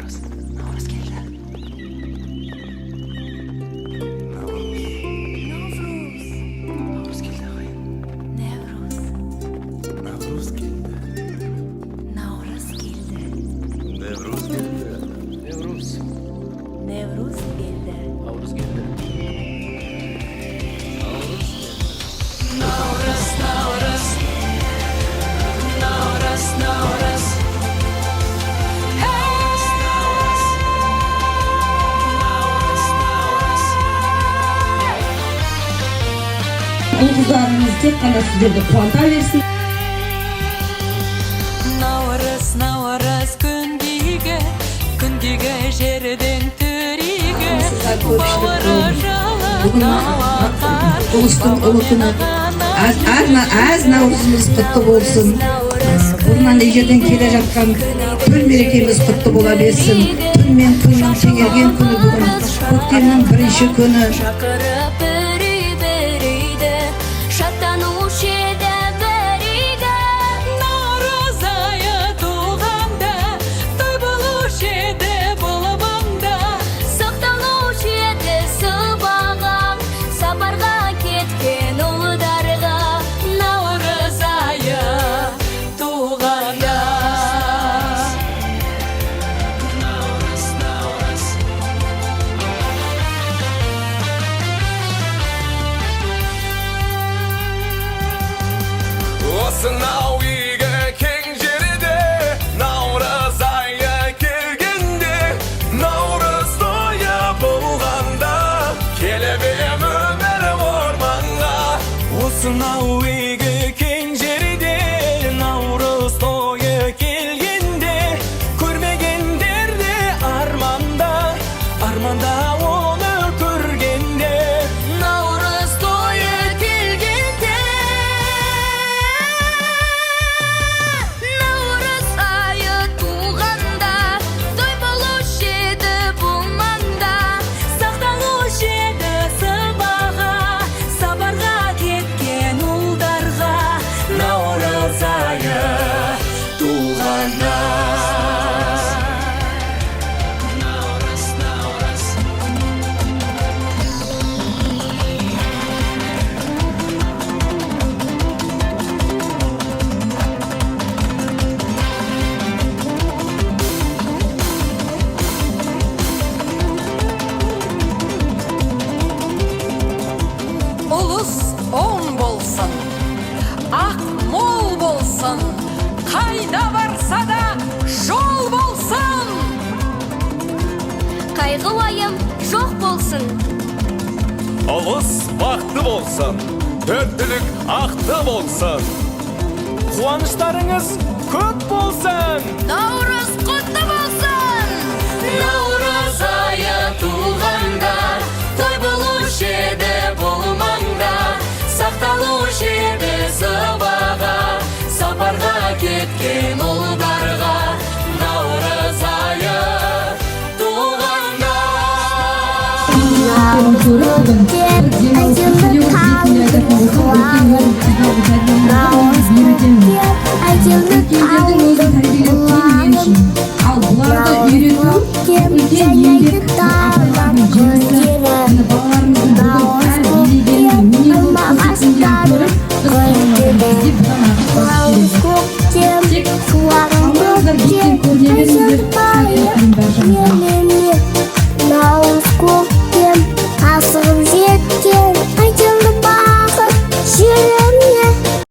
Navruz keldi. Navruz keldi ағайын. Navruz keldi. Navruz keldi. Navruz keldi. Navruz keldi. Navruz keldi. Navruz keldi. Navruz Navruz. Kızlarınız tek kana sizlerді қуанта берсін. Navruz күндегі жердің түрігі бауыры жалаған Ұлыстың ұлы күні. Әз наурызымыз құтты болсын. Бұрыннан ежелден келе жатқан төл мерекеміз құтты бола берсін. Түн мен күннің теңелген күні бүгін. Көктемнің бірінші күні. шақырып бір-бірді шаттанушы еді бірігі наурыз айы туғанда той болушы еді болмаңда сақталушы еді сыбағаң сапарға кеткен ұлдарға наурыз айы туғанда осынау үйге кең жерде наурыз айы келгенде наурыз тойы болғанда келіп ем өмір орманға осынау үйге кең жерде наурыз тойы келгенде көрмегендер де арманда оны көргенде наурыз тойы келгенде наурыз айы туғанда той болушы еді бұл маңда сақталушы еді сыбаға сапарға кеткен ұлдарға наурыз айы туғанда Улус оң болсын, ақ мол болсын, қайда барса да жол болсын. Қайғы уайым жоқ болсын. Ұлыс бақытты болсын, төрттілік ақты болсын, қуаныштарыңыз көп болсын. Наурыз құтты болсын. Наурыз айы туғанда, той болушы еді бұл маңда, сақталушы еді сыбаға, сапарға кеткен ұлдарға, наурыз айы туғанда. Ал бұларды үйрету үлкен еңбек